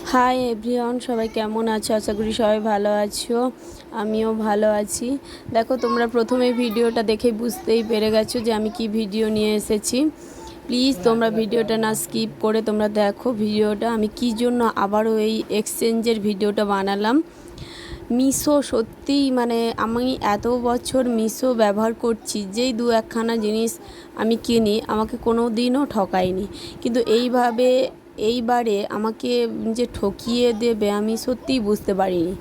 Hi everyone, সবাই কেমন আছো? আশা করি সবাই ভালো আছো। আমিও ভালো আছি। দেখো, তোমরা প্রথমে ভিডিওটা দেখে বুঝতেই পেরে গেছো যে আমি কি ভিডিও নিয়ে এসেছি। প্লিজ তোমরা ভিডিওটা না স্কিপ করে তোমরা দেখো ভিডিওটা, আমি কি জন্য আবারও এই এক্সচেঞ্জের ভিডিওটা বানালাম। মিশো সত্যিই মানে আমি এত বছর মিশো ব্যবহার করছি, যেই দু একখানা জিনিস আমি কিনি আমাকে কোনো দিনও ঠকায়নি, কিন্তু এইবারে আমাকে যে ঠকিয়ে দেবে আমি সত্যিই বুঝতে পারিনি।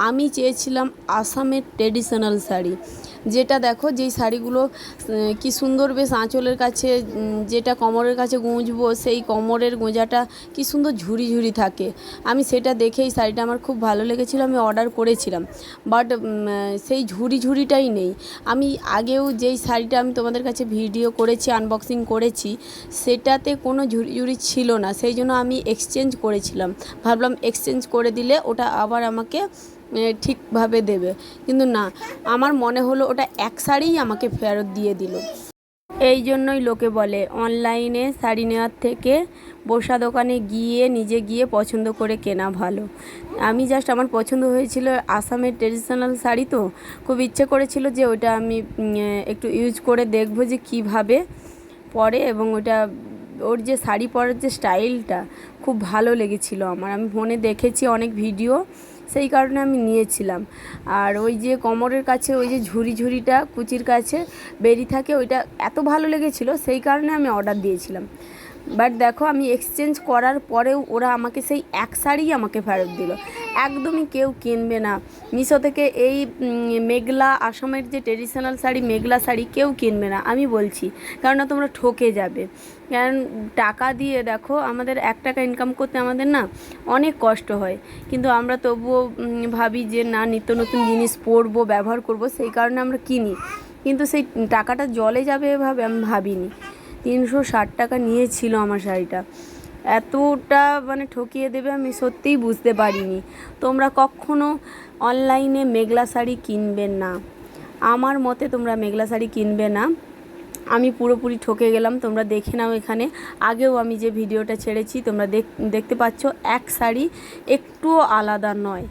আমি চেয়েছিলাম আসামের ট্রেডিশনাল শাড়ি, যেটা দেখো যেই শাড়িগুলো কি সুন্দর বেশ আঁচলের কাছে, যেটা কোমরের কাছে গুঁজবো সেই কোমরের গোঁজাটা কি সুন্দর ঝুরি ঝুরি থাকে। আমি সেটা দেখেই শাড়িটা আমার খুব ভালো লেগেছিলো, আমি অর্ডার করেছিলাম। বাট সেই ঝুরি ঝুরিটাই নেই। আমি আগেও যেই শাড়িটা আমি তোমাদের কাছে ভিডিও করেছি, আনবক্সিং করেছি, সেটাতে কোনো ঝুরি ঝুরি ছিল না। সেই জন্য আমি এক্সচেঞ্জ করেছিলাম, ভাবলাম এক্সচেঞ্জ করে দিলে ওটা আবার আমাকে ঠিকভাবে দেবে, কিন্তু না, আমার মনে হলো ওটা এক শাড়িই আমাকে ফেরত দিয়ে দিল। এই জন্যই লোকে বলে অনলাইনে শাড়ি নেওয়ার থেকে বসা দোকানে গিয়ে নিজে গিয়ে পছন্দ করে কেনা ভালো। আমি জাস্ট আমার পছন্দ হয়েছিল আসামের ট্রেডিশনাল শাড়ি, তো খুব ইচ্ছে করেছিল যে ওটা আমি একটু ইউজ করে দেখবো যে কীভাবে পরে, এবং ওটা ওর যে শাড়ি পরার যে স্টাইলটা খুব ভালো লেগেছিলো আমার। আমি ফোনে দেখেছি অনেক ভিডিও, সেই কারণে আমি নিয়েছিলাম। আর ওই যে কোমরের কাছে ওই যে ঝুরি ঝুরিটা কুচির কাছে বেরিয়ে থাকে, ওইটা এত ভালো লেগেছিলো, সেই কারণে আমি অর্ডার দিয়েছিলাম। বাট দেখো, আমি এক্সচেঞ্জ করার পরেও ওরা আমাকে সেই এক শাড়িই আমাকে ফেরত দিল। একদমই কেউ কিনবে না মিশো থেকে এই মেঘলা, আসামের যে ট্রেডিশনাল শাড়ি মেঘলা শাড়ি কেউ কিনবে না, আমি বলছি। কেননা তোমরা ঠকে যাবে। কারণ টাকা দিয়ে দেখো, আমাদের 1 টাকা ইনকাম করতে আমাদের না অনেক কষ্ট হয়, কিন্তু আমরা তবুও ভাবি যে না, নিত্য নতুন জিনিস পরবো, ব্যবহার করব, সেই কারণে আমরা কিনি। কিন্তু সেই টাকাটা জলে যাবে এভাবে আমি ভাবিনি। 360 টাকা নিয়েছিল আমার শাড়িটা, এতটা মানে ঠকিয়ে দেবে আমি সত্যিই বুঝতে পারিনি। তোমরা কখনো অনলাইনে মেঘলা শাড়ি কিনবে না, আমার মতে তোমরা মেঘলা শাড়ি কিনবে না। আমি পুরোপুরি ঠকে গেলাম, তোমরা দেখে নাও। এখানে আগেও আমি যে ভিডিওটা ছেড়েছি তোমরা দেখতে পাচ্ছ, এক শাড়ি একটুও আলাদা নয়,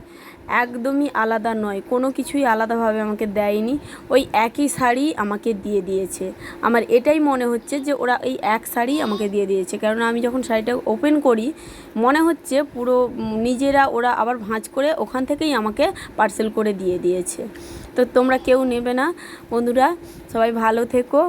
একদমই আলাদা নয়, কোনো কিছুই আলাদাভাবে আমাকে দেয়নি। ওই একই শাড়ি আমাকে দিয়ে দিয়েছে। আমার এটাই মনে হচ্ছে যে ওরা এই এক শাড়ি আমাকে দিয়ে দিয়েছে, কারণ আমি যখন শাড়িটা ওপেন করি মনে হচ্ছে পুরো নিজেরা ওরা আবার ভাঁজ করে ওখান থেকেই আমাকে পার্সেল করে দিয়ে দিয়েছে। তো তোমরা কেউ নেবে না বন্ধুরা, সবাই ভালো থেকো।